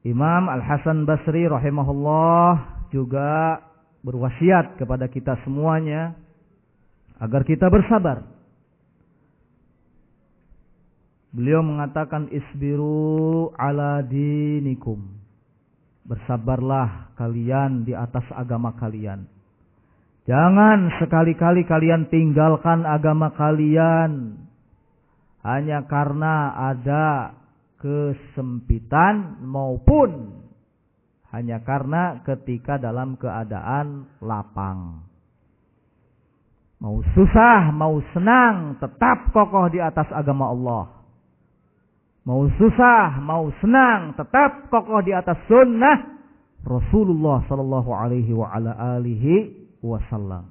Speaker 1: Imam Al-Hasan Basri rahimahullah juga berwasiat kepada kita semuanya agar kita bersabar. Beliau mengatakan isbiru ala dinikum. Bersabarlah kalian di atas agama kalian. Jangan sekali-kali kalian tinggalkan agama kalian hanya karena ada kesempitan maupun hanya karena ketika dalam keadaan lapang. Mau susah, mau senang, tetap kokoh di atas agama Allah. Mau susah, mau senang, tetap kokoh di atas sunnah Rasulullah sallallahu alaihi wa ala alihi wasallam.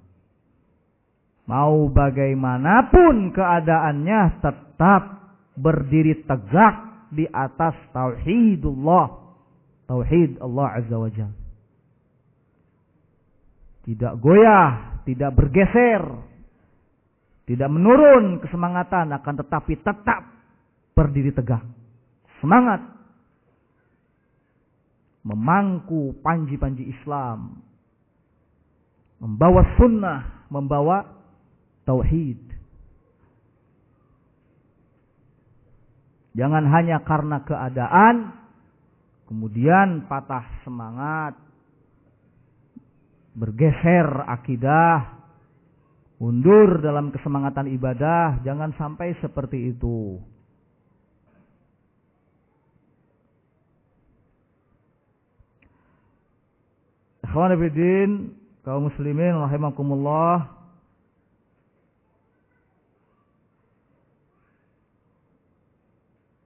Speaker 1: Mau bagaimanapun keadaannya, tetap berdiri tegak di atas tauhidullah, tauhid Allah azza wa jalla. Tidak goyah, tidak bergeser, tidak menurun kesemangatan, akan tetapi tetap berdiri tegak. Semangat memangku panji-panji Islam, membawa sunnah, membawa tauhid. Jangan hanya karena keadaan kemudian patah semangat, bergeser akidah, mundur dalam kesemangatan ibadah. Jangan sampai seperti itu. Ikhwan fillah, kaum muslimin rahimakumullah.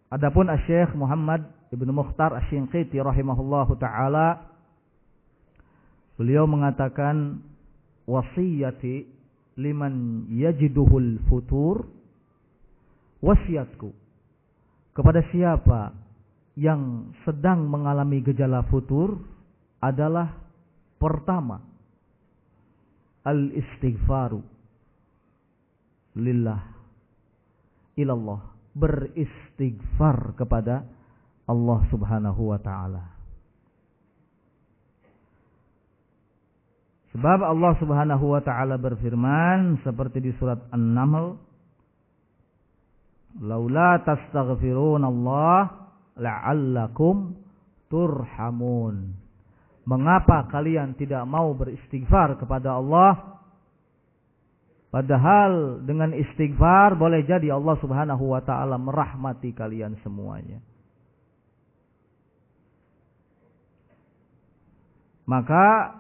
Speaker 1: Adapun Asy-Syaikh Muhammad Ibnu Mukhtar Asy-Shinqiti rahimahullahu taala, beliau mengatakan wasiyati liman yajiduhul futur, wasiatku kepada siapa yang sedang mengalami gejala futur adalah pertama, al-istighfaru lillah, ilallah, beristighfar kepada Allah subhanahu wa ta'ala. Sebab Allah subhanahu wa ta'ala berfirman seperti di surat An-Naml, laula tastaghfirunallah la'allakum turhamun. Mengapa kalian tidak mau beristighfar kepada Allah? Padahal dengan istighfar boleh jadi Allah subhanahu wa ta'ala merahmati kalian semuanya. Maka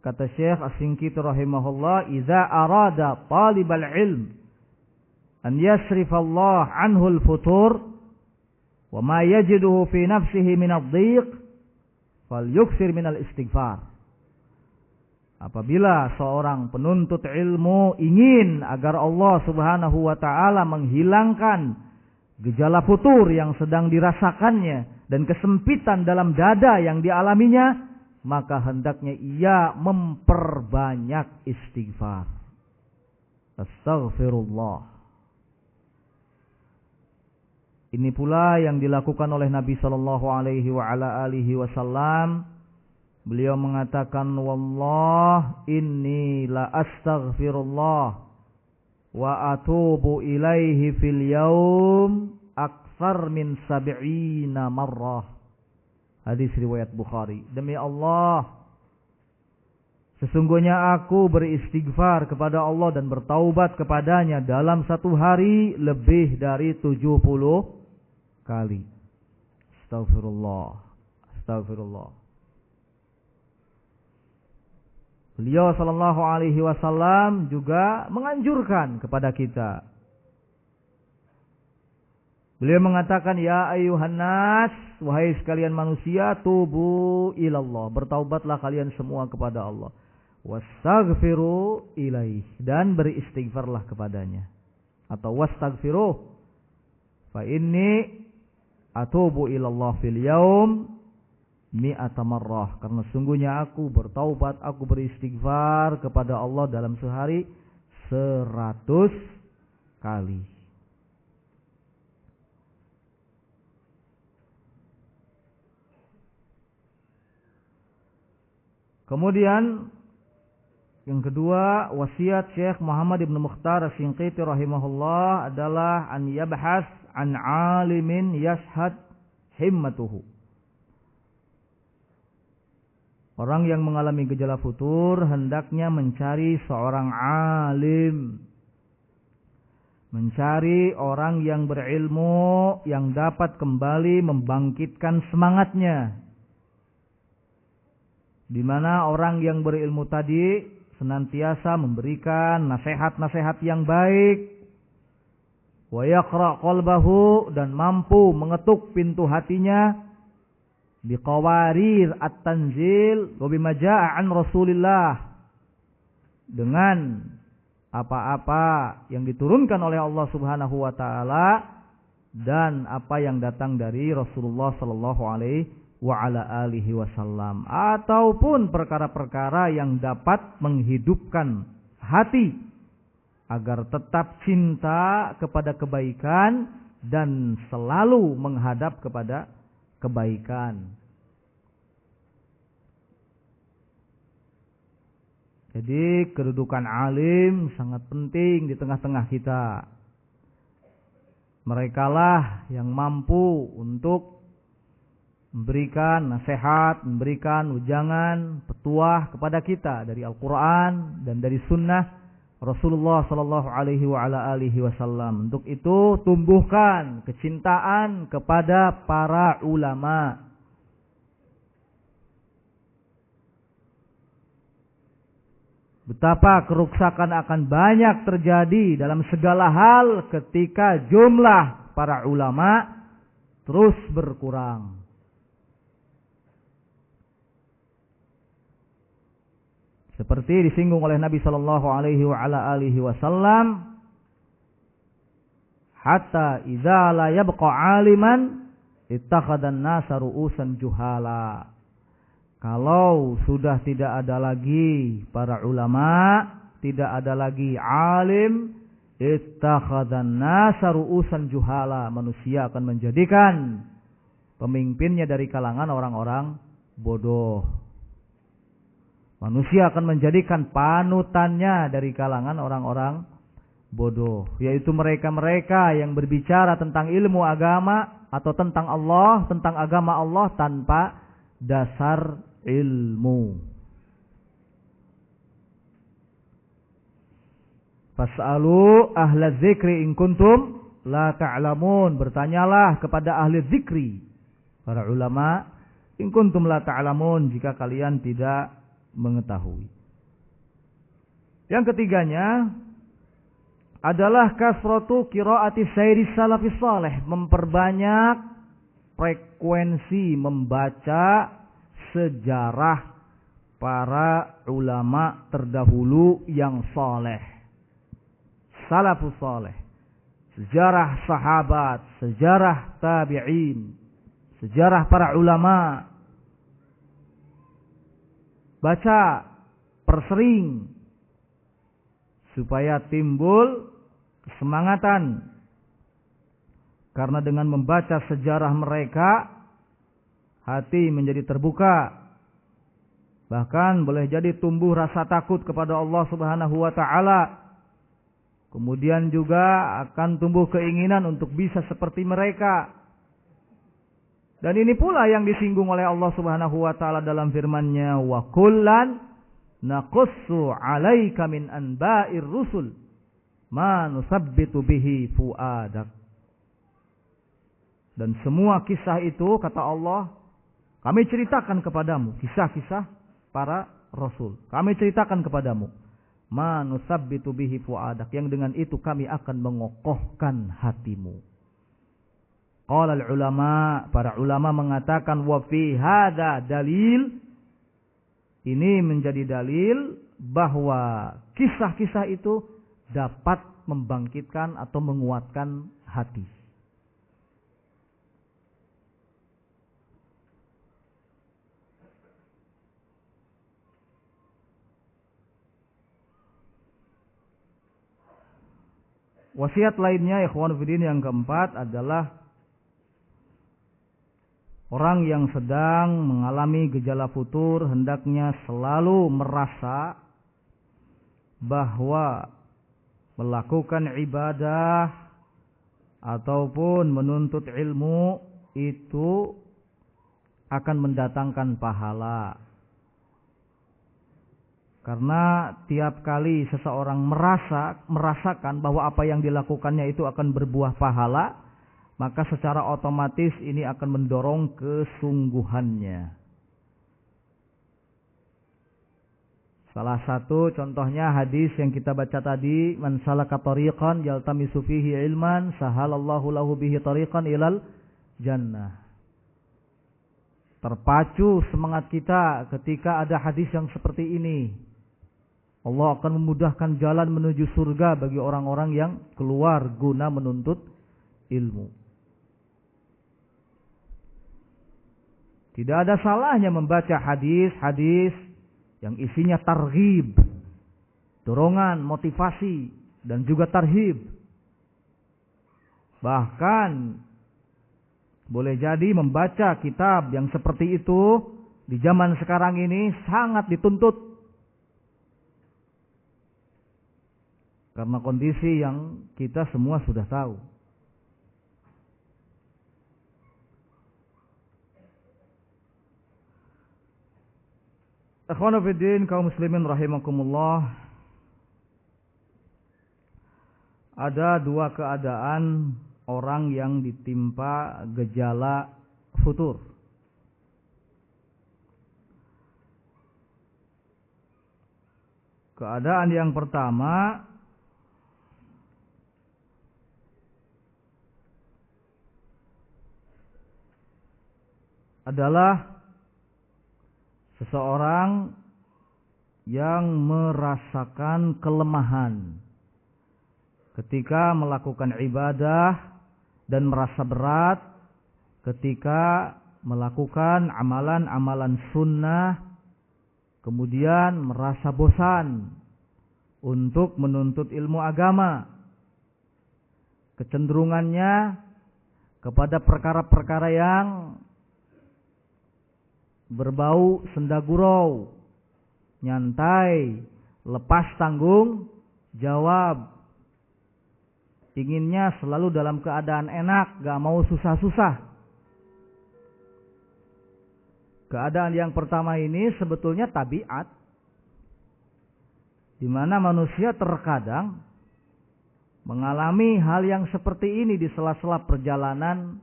Speaker 1: kata Syekh Asy-Shinqiti rahimahullah, idza arada talibal ilm an yasrif Allah anhu al-futur wa ma yajiduhu fi nafsihi min ad-dhiq falyukthir min al-istighfar. Apabila seorang penuntut ilmu ingin agar Allah subhanahu wa ta'ala menghilangkan gejala futur yang sedang dirasakannya dan kesempitan dalam dada yang dialaminya, maka hendaknya ia memperbanyak istighfar. Astaghfirullah. Ini pula yang dilakukan oleh Nabi sallallahu alaihi wa ala alihi wasallam. Beliau mengatakan, wallah inni la astaghfirullah wa atubu ilaihi fil yaum aktsar min 70 marrah. Hadis riwayat Bukhari. Demi Allah, sesungguhnya aku beristighfar kepada Allah dan bertaubat kepadanya dalam satu hari lebih dari 70 kali. Astagfirullah. Astagfirullah. Beliau sallallahu alaihi wasallam juga menganjurkan kepada kita. Beliau mengatakan, ya ayyuhan nas, wahai sekalian manusia, tubu ilallah, bertaubatlah kalian semua kepada Allah. Wastaghfiru ilaih, dan beristighfarlah kepadanya. Atau wastaghfiruh, fa inni atubu ilallah fil yaum mi'ata marrah, karena sungguhnya aku bertaubat, aku beristighfar kepada Allah dalam sehari 100 kali. Kemudian yang kedua, wasiat Syekh Muhammad Ibn Mukhtar Asy-Shinqiti rahimahullah adalah an yabhas an alimin yashhad himmatuhu. Orang yang mengalami gejala futur hendaknya mencari seorang alim, mencari orang yang berilmu yang dapat kembali membangkitkan semangatnya. Di mana orang yang berilmu tadi senantiasa memberikan nasihat-nasihat yang baik, wa yaqra qalbahu, dan mampu mengetuk pintu hatinya, biqawarir at-tanzil wa bima jaa'a an Rasulillah, dengan apa-apa yang diturunkan oleh Allah Subhanahu wa taala dan apa yang datang dari Rasulullah sallallahu alaihi wa ala alihi wasallam, ataupun perkara-perkara yang dapat menghidupkan hati agar tetap cinta kepada kebaikan dan selalu menghadap kepada kebaikan. Jadi kedudukan alim sangat penting di tengah-tengah kita. Merekalah yang mampu untuk memberikan nasihat, memberikan ujangan, petuah kepada kita dari Al-Quran dan dari Sunnah Rasulullah Sallallahu Alaihi Wasallam. Untuk itu tumbuhkan kecintaan kepada para ulama. Betapa keruksakan akan banyak terjadi dalam segala hal ketika jumlah para ulama terus berkurang. Seperti disinggung oleh Nabi sallallahu alaihi wasallam, hatta idza la yabqa 'aliman ittakhadhan nasa ru'usan juhala. Kalau sudah tidak ada lagi para ulama, tidak ada lagi alim, ittakhadhan nasa ru'usan juhala. Manusia akan menjadikan pemimpinnya dari kalangan orang-orang bodoh. Manusia akan menjadikan panutannya dari kalangan orang-orang bodoh, yaitu mereka-mereka yang berbicara tentang ilmu agama atau tentang Allah, tentang agama Allah tanpa dasar ilmu. Fas'alu ahla dzikri in kuntum la ta'lamun. Bertanyalah kepada ahli dzikri, para ulama, in kuntum la ta'lamun, jika kalian tidak mengetahui. Yang ketiganya adalah kasratu qiraati sayri salafis saleh, memperbanyak frekuensi membaca sejarah para ulama terdahulu yang saleh, salafus saleh, sejarah sahabat, sejarah tabi'in, sejarah para ulama. Baca persering supaya timbul kesemangatan. Karena dengan membaca sejarah mereka, hati menjadi terbuka. Bahkan boleh jadi tumbuh rasa takut kepada Allah Subhanahu wa taala. Kemudian juga akan tumbuh keinginan untuk bisa seperti mereka. Dan ini pula yang disinggung oleh Allah Subhanahu wa taala dalam firman-Nya, wa kullan naqussu 'alaika min anba'ir rusul ma nusabbitu bihi fuadak. Dan semua kisah itu, kata Allah, kami ceritakan kepadamu, kisah-kisah para rasul. Kami ceritakan kepadamu, ma nusabbitu bihi fuadak, yang dengan itu kami akan mengokohkan hatimu. Qala al-ulama, para ulama mengatakan, wa fi hadza dalil, ini menjadi dalil bahwa kisah-kisah itu dapat membangkitkan atau menguatkan hati. Wasiat lainnya ikhwan fillah yang keempat adalah Orang yang sedang mengalami gejala futur hendaknya selalu merasa bahwa melakukan ibadah ataupun menuntut ilmu itu akan mendatangkan pahala. Karena tiap kali seseorang merasakan bahwa apa yang dilakukannya itu akan berbuah pahala, maka secara otomatis ini akan mendorong kesungguhannya. Salah satu contohnya hadis yang kita baca tadi, man salaka tariqan yaltamisu fihi ilman sahalallahu lahu bihi tariqan ilal jannah. Terpacu semangat kita ketika ada hadis yang seperti ini. Allah akan memudahkan jalan menuju surga bagi orang-orang yang keluar guna menuntut ilmu. Tidak ada salahnya membaca hadis-hadis yang isinya targhib, dorongan, motivasi, dan juga tarhib. Bahkan boleh jadi membaca kitab yang seperti itu di zaman sekarang ini sangat dituntut. Karena kondisi yang kita semua sudah tahu. Ikhwanu fiddin, kaum muslimin rahimakumullah. Ada dua keadaan orang yang ditimpa gejala futur. Keadaan yang pertama adalah seseorang yang merasakan kelemahan ketika melakukan ibadah dan merasa berat ketika melakukan amalan-amalan sunnah, kemudian merasa bosan untuk menuntut ilmu agama. Kecenderungannya kepada perkara-perkara yang berbau senda gurau, nyantai, lepas tanggung jawab. Inginnya selalu dalam keadaan enak, gak mau susah-susah. Keadaan yang pertama ini sebetulnya tabiat, di mana manusia terkadang mengalami hal yang seperti ini di sela-sela perjalanan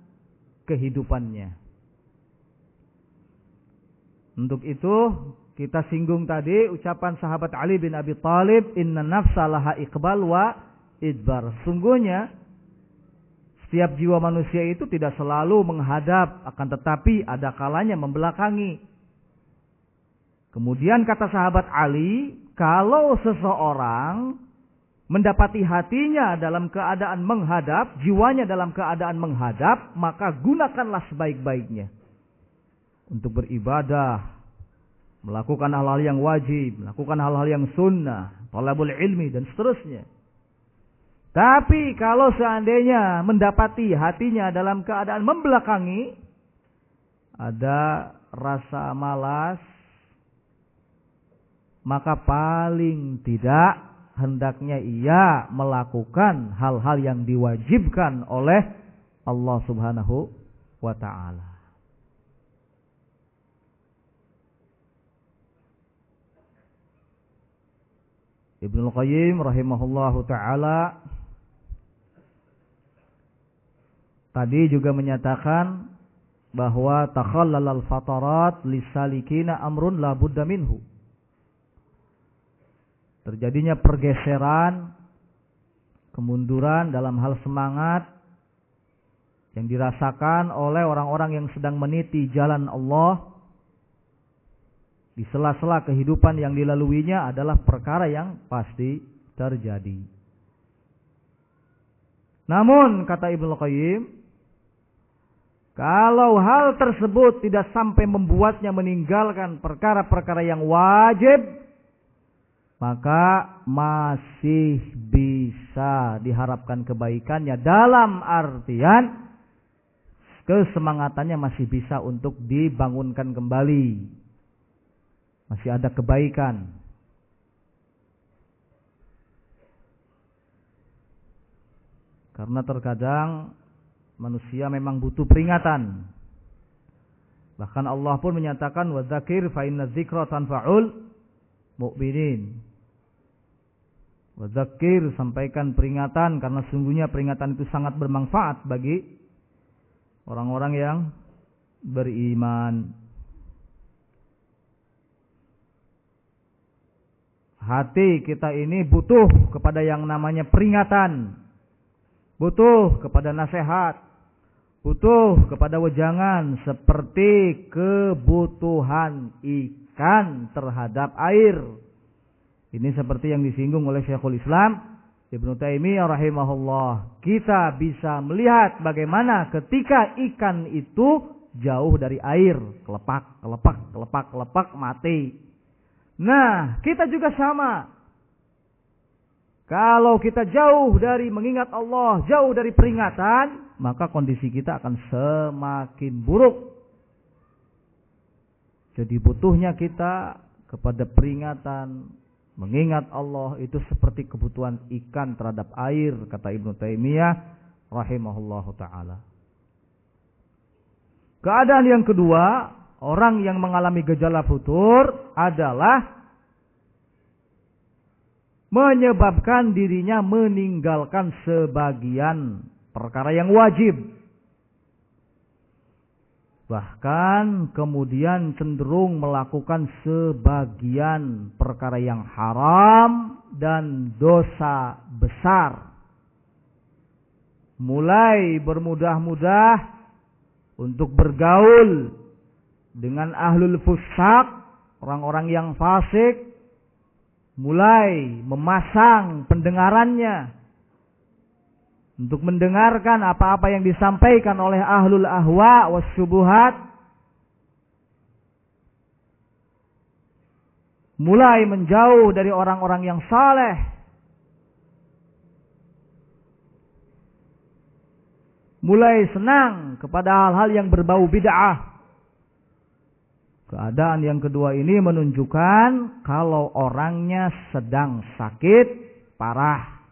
Speaker 1: kehidupannya. Untuk itu kita singgung tadi ucapan sahabat Ali bin Abi Thalib, inna nafsa laha iqbal wa idbar. Sungguhnya setiap jiwa manusia itu tidak selalu menghadap, akan tetapi ada kalanya membelakangi. Kemudian kata sahabat Ali, kalau seseorang mendapati hatinya dalam keadaan menghadap, jiwanya dalam keadaan menghadap, maka gunakanlah sebaik-baiknya untuk beribadah, melakukan hal-hal yang wajib, melakukan hal-hal yang sunnah, talabul ilmi dan seterusnya. Tapi kalau seandainya mendapati hatinya dalam keadaan membelakangi, ada rasa malas, maka paling tidak hendaknya ia melakukan hal-hal yang diwajibkan oleh Allah Subhanahu wa ta'ala. Ibnu Qayyim rahimahullahu ta'ala tadi juga menyatakan bahwa takhallalal fatarat lisalikina amrun la budda minhu. Terjadinya pergeseran, kemunduran dalam hal semangat yang dirasakan oleh orang-orang yang sedang meniti jalan Allah di sela-sela kehidupan yang dilaluinya adalah perkara yang pasti terjadi. Namun kata Ibnu Qayyim, kalau hal tersebut tidak sampai membuatnya meninggalkan perkara-perkara yang wajib, maka masih bisa diharapkan kebaikannya, dalam artian kesemangatannya masih bisa untuk dibangunkan kembali. Masih ada kebaikan. Karena terkadang manusia memang butuh peringatan. Bahkan Allah pun menyatakan wadzakir fa inna dzikra tanfa'ul mu'minin. Wadzakir, sampaikan peringatan karena sungguhnya peringatan itu sangat bermanfaat bagi orang-orang yang beriman. Hati kita ini butuh kepada yang namanya peringatan. Butuh kepada nasihat. Butuh kepada wejangan seperti kebutuhan ikan terhadap air. Ini seperti yang disinggung oleh Syekhul Islam Ibnu Taimiyah rahimahullah. Kita bisa melihat bagaimana ketika ikan itu jauh dari air, kelepak mati. Nah, kita juga sama. Kalau kita jauh dari mengingat Allah, jauh dari peringatan, maka kondisi kita akan semakin buruk. Jadi butuhnya kita kepada peringatan, mengingat Allah itu seperti kebutuhan ikan terhadap air, kata Ibnu Taimiyah rahimahullahu ta'ala. Keadaan yang kedua, orang yang mengalami gejala futur adalah menyebabkan dirinya meninggalkan sebagian perkara yang wajib. Bahkan kemudian cenderung melakukan sebagian perkara yang haram dan dosa besar. Mulai bermudah-mudah untuk bergaul dengan ahlul fusaq, orang-orang yang fasik. Mulai memasang pendengarannya untuk mendengarkan apa-apa yang disampaikan oleh ahlul ahwa wasyubuhat. Mulai menjauh dari orang-orang yang saleh. Mulai senang kepada hal-hal yang berbau bid'ah. Keadaan yang kedua ini menunjukkan kalau orangnya sedang sakit parah.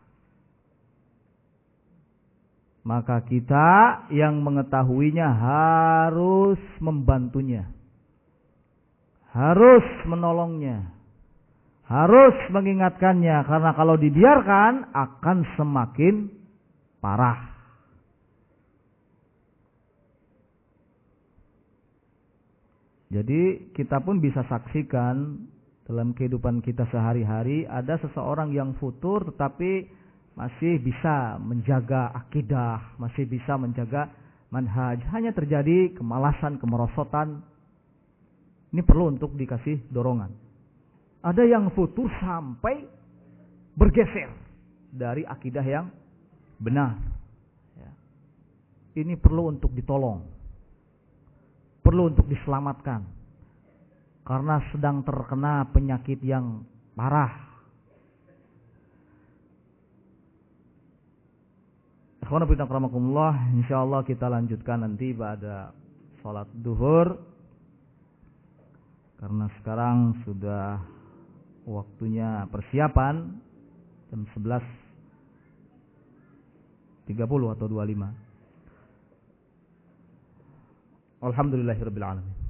Speaker 1: Maka kita yang mengetahuinya harus membantunya. Harus menolongnya. Harus mengingatkannya. Karena kalau dibiarkan akan semakin parah. Jadi kita pun bisa saksikan dalam kehidupan kita sehari-hari ada seseorang yang futur tetapi masih bisa menjaga akidah, masih bisa menjaga manhaj. Hanya terjadi kemalasan, kemerosotan. Ini perlu untuk dikasih dorongan. Ada yang futur sampai bergeser dari akidah yang benar. Ini perlu untuk ditolong. Perlu untuk diselamatkan. Karena sedang terkena penyakit yang parah. Ikhwan fillah rahimakumullah, insyaallah kita lanjutkan nanti pada salat duhur. Karena sekarang sudah waktunya persiapan jam 11.30 atau 25. Alhamdulillahirabbil alamin.